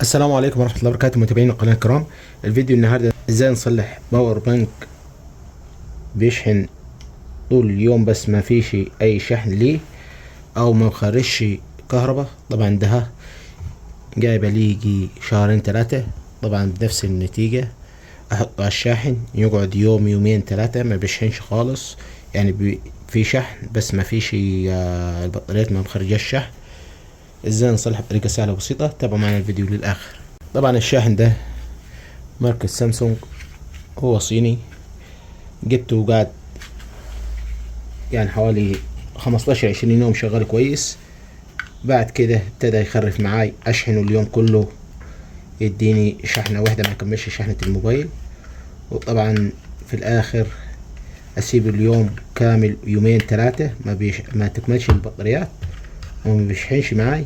السلام عليكم ورحمة الله وبركاته متابعين القناة الكرام. الفيديو النهاردة ازاي نصلح باور بانك بيشحن طول اليوم بس ما فيش اي شحن ليه او ما مخرجش كهرباء. طبعا ده جايبه لي يجي شهرين ثلاثة، طبعا بنفس النتيجة. احطه على الشاحن يقعد يوم يومين ثلاثة ما بيشحنش خالص، يعني في شحن بس ما فيش البطاريات ما مخرجاش شحن. ازاي نصلح بطريقة سهلة وبسيطة؟ تابعوا معنا الفيديو للاخر. طبعا الشاحن ده ماركة سامسونج، هو صيني، جبته وقعد يعني حوالي 15-20 يوم شغال كويس. بعد كده ابتدى يخرف معاي، اشحنه اليوم كله يديني شحنة واحدة ما يكملش شحنة الموبايل، وطبعا في الاخر اسيب اليوم كامل يومين ثلاثة ما تكملش البطاريات وما بيشحنش معاي.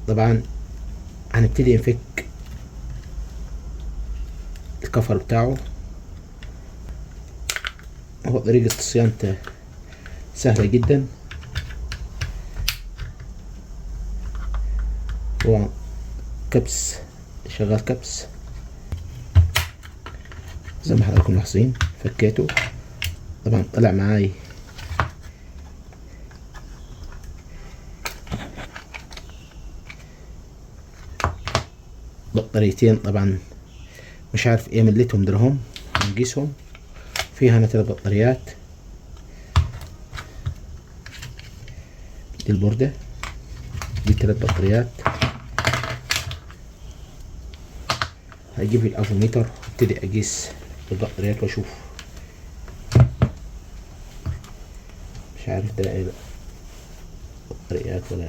طبعا هنبتدي نفك الكفر بتاعه. هو طريقة صيانته سهلة جدا، هو كبس، شغال كبس زي ما حضراتكم ملاحظين. فكيته طبعا طلع معاي بطاريتين، طبعا مش عارف ايه ملتهم درهم، هنقيسهم. في هنا 3 بطاريات، دي البوردة، دي 3 بطاريات. هجيب الافوميتر وابتدي اقيس البطاريات واشوف. مش عارف ده ايه بطاريات ولا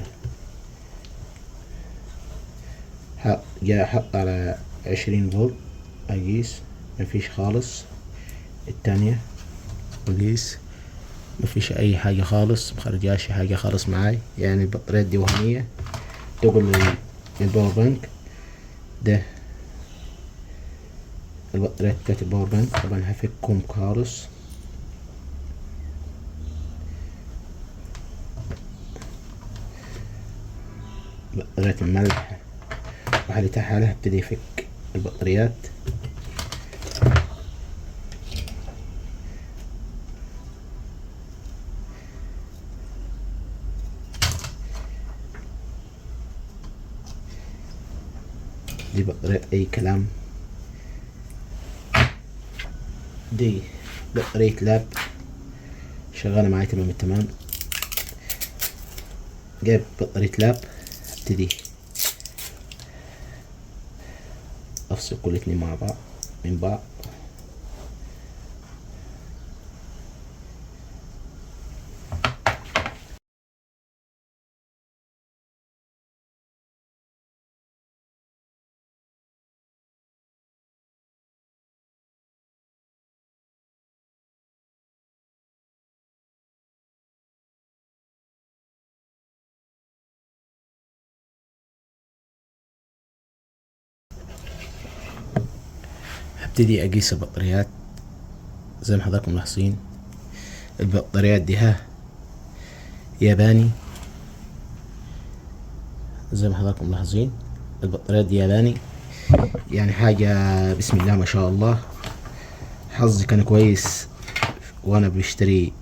جاي احط على 20 فولت اقيس، مفيش خالص. التانية اقيس، مفيش اي حاجة خالص، مخرجاش حاجة خالص معاي، يعني البطاريات دي وهمية. تقول للباور بانك ده البطاريات بتاعت الباور بانك. طبعا هفكهم خالص. بطاريات الملح وحالتها حالة. هبتدي افك البطاريات. دي بطارية اي كلام، دي بطارية لاب شغالة معاي تمام التمام. جايب بطارية لاب، هبتدي افصل كل اتنين مع بعض من بعض. هبتدي اقيس البطاريات زي ما حضراتكم ملاحظين. البطاريات دي ياباني، زي ما حضراتكم ملاحظين. البطاريات دي ياباني، يعني حاجة بسم الله ما شاء الله. حظي كان كويس وانا بشتري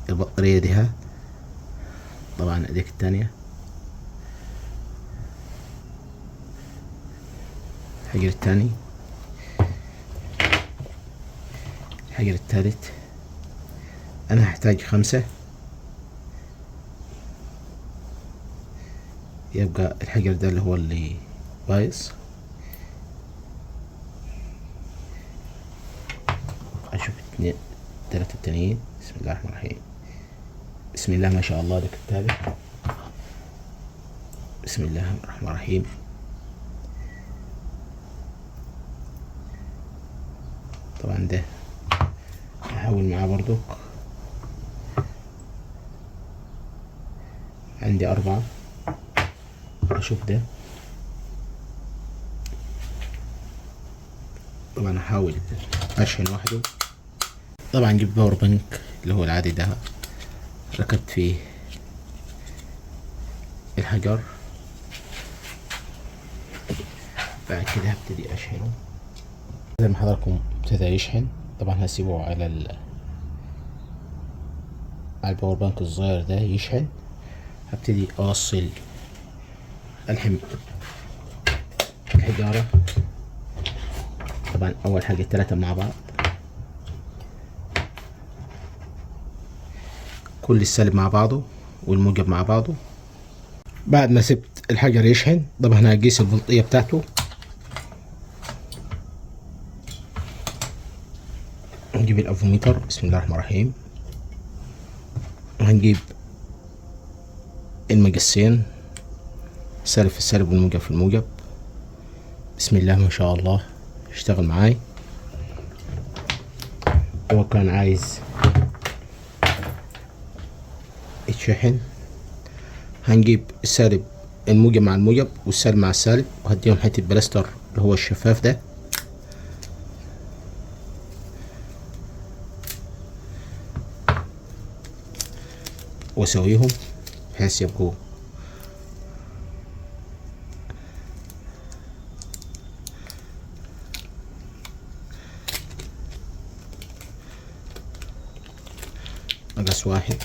البطارية دي. طبعا اديك التانية، الحجر التاني، الحجر التالت. انا هحتاج 5، يبقى الحجر ده اللي هو اللي بايظ. اشوف 2 3 التانيين. بسم الله الرحمن الرحيم، بسم الله ما شاء الله. ده التالت، بسم الله الرحمن الرحيم. طبعا ده هحاول معاه برضو. عندي 4، اشوف ده. طبعا هحاول اشحن وحده. طبعا جبت باور بانك اللي هو العادي ده، ركبت فيه الحجر. بعد كده هبتدي اشحنه زي ما حضراتكم ابتدى يشحن. طبعا هسيبه على الباور بانك الصغير ده يشحن. هبتدي اوصل الحم الحجارة. طبعا اول حاجة التلاتة مع بعض، كل السالب مع بعضه والموجب مع بعضه. بعد ما سبت الحجر يشحن طبعا هقيس الفولتية بتاعته. هنجيب الافوميتر، بسم الله الرحمن الرحيم، وهنجيب المقسين، سالب في السالب والموجب في الموجب. بسم الله ما شاء الله اشتغل معاي. هو كان عايز يتشحن. هنجيب السالب الموجب مع الموجب والسالب مع السالب، وهديهم حتة بلاستر اللي هو الشفاف ده، واسويهم بحيث يبقوا مقاس واحد.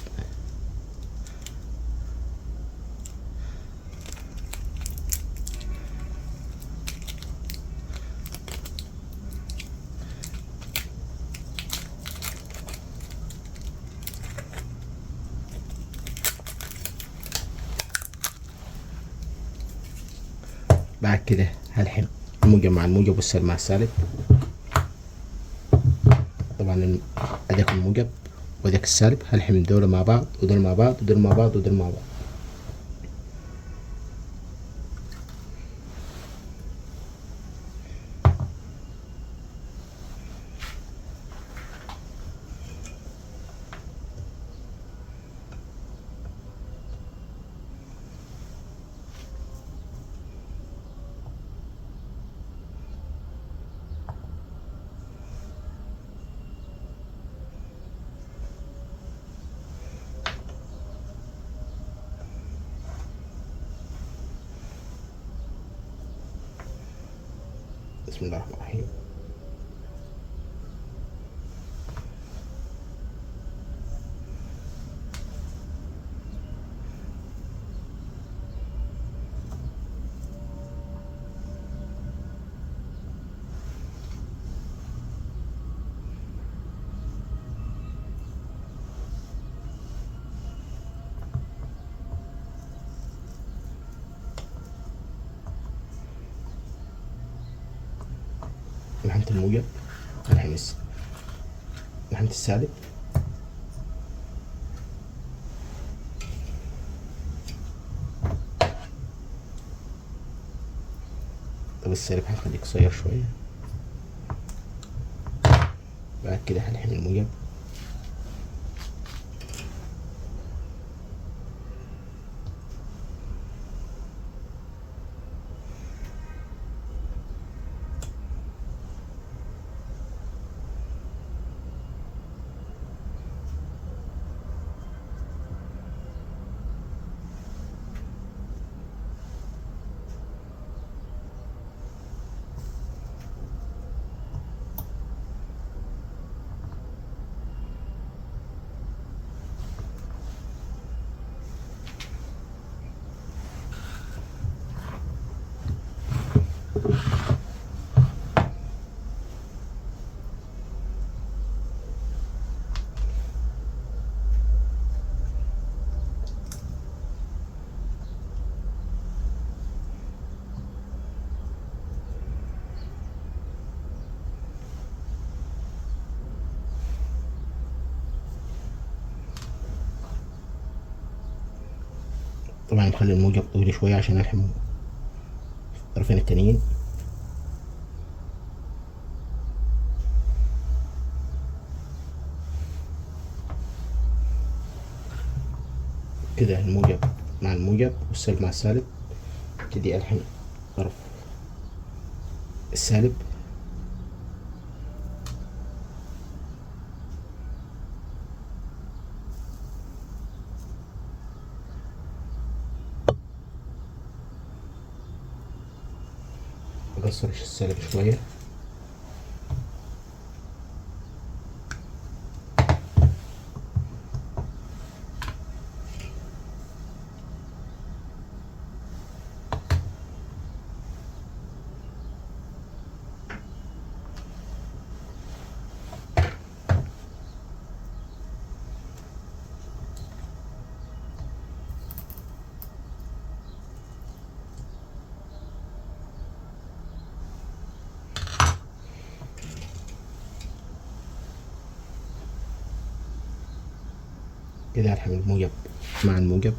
بعد كده هلحم الموجب مع الموجب والسالب مع السالب. طبعا اداك الموجب واداك السالب، هلحم دول مع بعض ودول مع بعض ودول مع بعض ودول مع بعض. بسم الله الرحمن الرحيم. لحمة الموجب، لحمة السالب، طب السالب هنخليه قصير شوية. بعد كده هنلحم الموجب. طبعا نخلي الموجب طويل شوية عشان نلحم الطرفين التانيين. كده الموجب مع الموجب والسالب مع السالب. ابتدي الحم طرف السالب، أكسر السالب شوية. كده هلحم الموجب مع الموجب.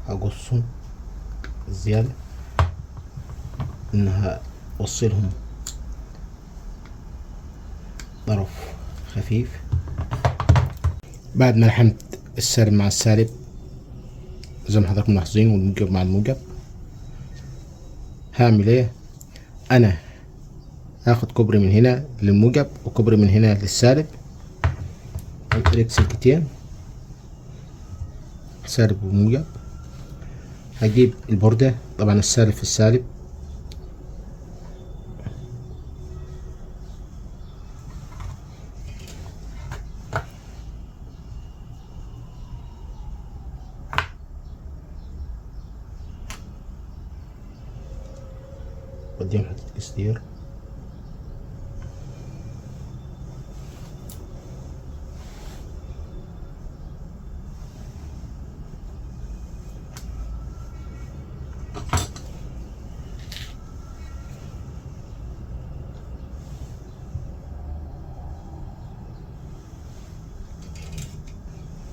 هقصهم الزيادة، انها اوصلهم طرف خفيف. بعد ما لحمت السالب مع السالب زي ما حضراتكم ملاحظين والموجب مع الموجب، هعمل ايه؟ انا هاخد كوبري من هنا للموجب وكوبري من هنا للسالب عن طريق سلكتين سالب وموجب. هجيب البوردة، طبعا السالب في السالب، بديهم حتة كستير.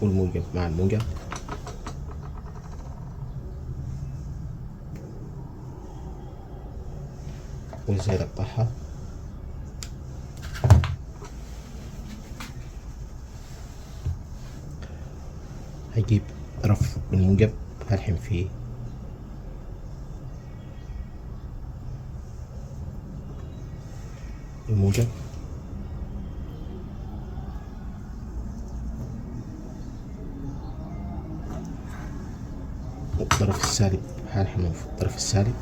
والموجب مع الموجب. والزيادة بتاعها. هجيب طرف الموجب هلحم فيه الموجب، والطرف السالب هلحمه في الطرف السالب.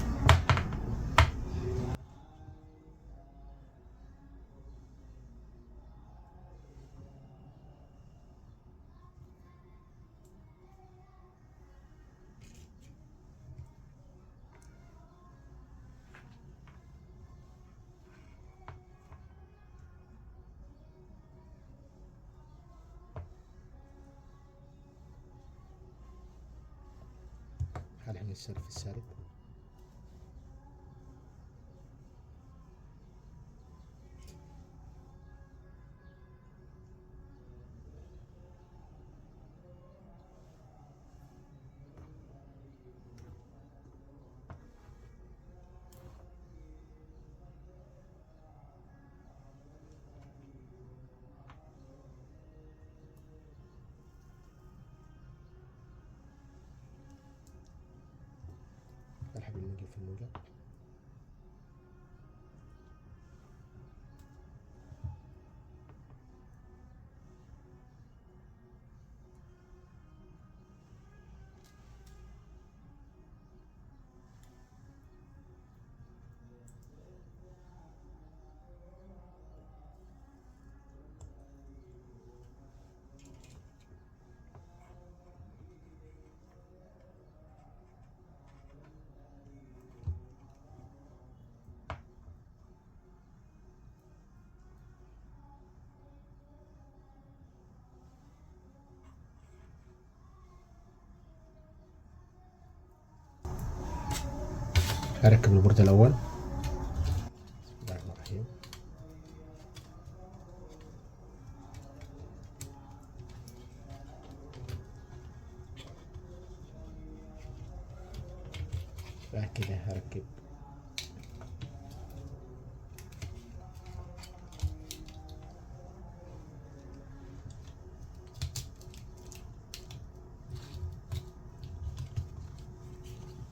هلحم السالب في السالب. هلحم الموجب في الموجب. اركب البورد الاول. بسم الله الرحمن الرحيم. بعد كده هركب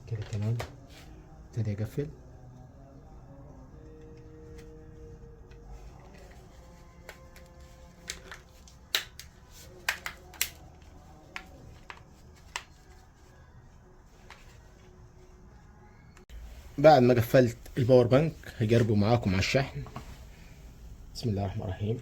كده تمام. ابتدي اقفل. بعد ما قفلت الباور بانك هجربه معاكم على الشحن. بسم الله الرحمن الرحيم.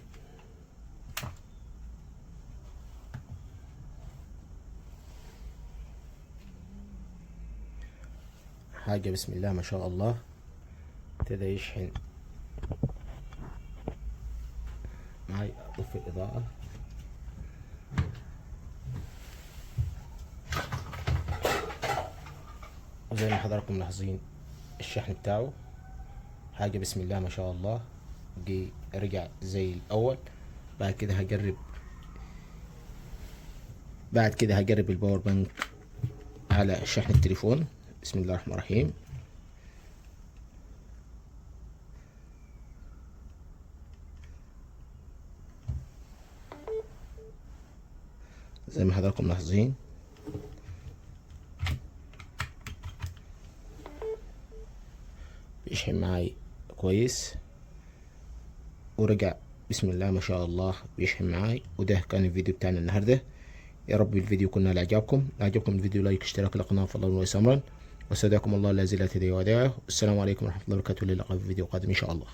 حاجة بسم الله ما شاء الله. ابتدى يشحن معي. اطفي الاضاءة. وزي ما حضراتكم ملاحظين الشحن بتاعه حاجة بسم الله ما شاء الله. رجع زي الاول. بعد كده هجرب الباور بانك على شحن التليفون. بسم الله الرحمن الرحيم. زي ما حضراتكم ملاحظين بيشحن معاي كويس ورجع بسم الله ما شاء الله بيشحن معاي. وده كان الفيديو بتاعنا النهارده. يا رب الفيديو يكون نال اعجابكم. عجبكم الفيديو لايك اشتراك للقناه فضلا وليس امرا. واستودعكم الله الذي لا تضيع ودائعه. والسلام عليكم ورحمه الله وبركاته. للقاء في فيديو قادم ان شاء الله.